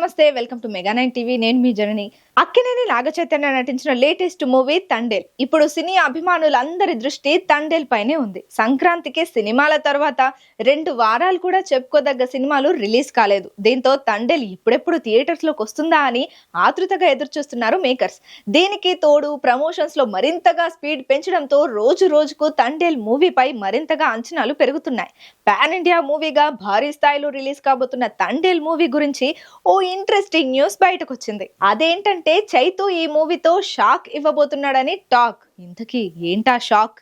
నమస్తే, welcome to mega nine TV. నేను మీ జనని. అక్కినేని నాగచైతన్య నటించిన లేటెస్ట్ మూవీ తండేల్. ఇప్పుడు సినీ అభిమానులందరి దృష్టి తండేల్ పైనే ఉంది. సంక్రాంతికి సినిమాల తర్వాత 2 వారాలు కూడా చెప్పుకోదగ్గ సినిమాలు రిలీజ్ కాలేదు. దీంతో తండేల్ ఇప్పుడెప్పుడు థియేటర్స్ లోకి వస్తుందా అని ఆతృతగా ఎదురు చూస్తున్నారు మేకర్స్. దీనికి తోడు ప్రమోషన్స్ లో మరింతగా స్పీడ్ పెంచడంతో రోజు రోజుకు తండేల్ మూవీపై మరింతగా అంచనాలు పెరుగుతున్నాయి. పాన్ ఇండియా మూవీగా భారీ స్థాయిలో రిలీజ్ కాబోతున్న తండేల్ మూవీ గురించి ఓ ఇంట్రెస్టింగ్ న్యూస్ బయటకు వచ్చింది. అదేంటంటే చైతు ఈ మూవీతో షాక్ ఇవ్వబోతున్నాడని టాక్. ఇంతకీ ఏంటా షాక్?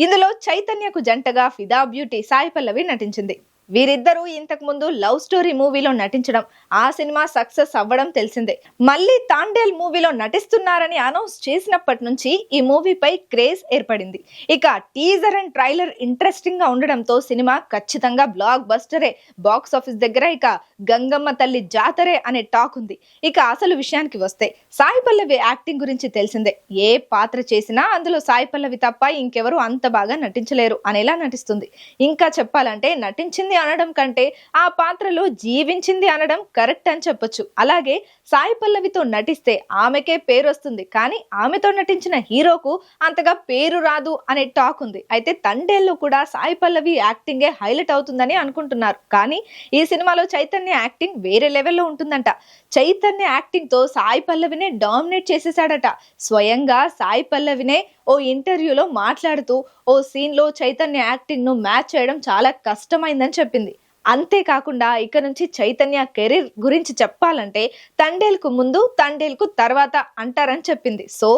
ఇందులో చైతన్యకు జంటగా ఫిదా బ్యూటీ సాయి పల్లవి నటించింది. వీరిద్దరూ ఇంతకు ముందు లవ్ స్టోరీ మూవీలో నటించడం, ఆ సినిమా సక్సెస్ అవ్వడం తెలిసిందే. మళ్ళీ తాండేల్ మూవీలో నటిస్తున్నారని అనౌన్స్ చేసినప్పటి నుంచి ఈ మూవీపై క్రేజ్ ఏర్పడింది. ఇక టీజర్ అండ్ ట్రైలర్ ఇంట్రెస్టింగ్ గా ఉండడంతో సినిమా ఖచ్చితంగా బ్లాక్ బస్టరే. బాక్స్ ఆఫీస్ దగ్గర ఇక గంగమ్మ తల్లి జాతరే అనే టాక్ ఉంది. ఇక అసలు విషయానికి వస్తే సాయి పల్లవి యాక్టింగ్ గురించి తెలిసిందే. ఏ పాత్ర చేసినా అందులో సాయి పల్లవి తప్ప ఇంకెవరు అంత బాగా నటించలేరు అనేలా నటిస్తుంది. ఇంకా చెప్పాలంటే నటించింది అనడం కంటే ఆ పాత్రలో జీవించింది అనడం కరెక్ట్ అని చెప్పొచ్చు. అలాగే సాయి పల్లవితో నటిస్తే ఆమెకే పేరు వస్తుంది, కానీ ఆమెతో నటించిన హీరోకు అంతగా పేరు రాదు అనే టాక్ ఉంది. అయితే తండేల్లో కూడా సాయి పల్లవి యాక్టింగే హైలైట్ అవుతుందని అనుకుంటున్నారు. కానీ ఈ సినిమాలో చైతన్య యాక్టింగ్ వేరే లెవెల్లో ఉంటుందంట. చైతన్య యాక్టింగ్ తో సాయి పల్లవినే డామినేట్ చేసేసాడట. స్వయంగా సాయి పల్లవినే ఓ ఇంటర్వ్యూలో మాట్లాడుతూ ఓ సీన్ లో చైతన్య యాక్టింగ్ ను మ్యాచ్ చేయడం చాలా కష్టమైందని చెప్పింది. అంతేకాకుండా ఇక నుంచి చైతన్య కెరీర్ గురించి చెప్పాలంటే తండేల్ కు ముందు తండేల్ కు తర్వాత అంటారని చెప్పింది. సో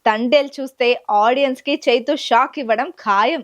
తండేల్ చూస్తే ఆడియన్స్ కి చైతు షాక్ ఇవ్వడం ఖాయం.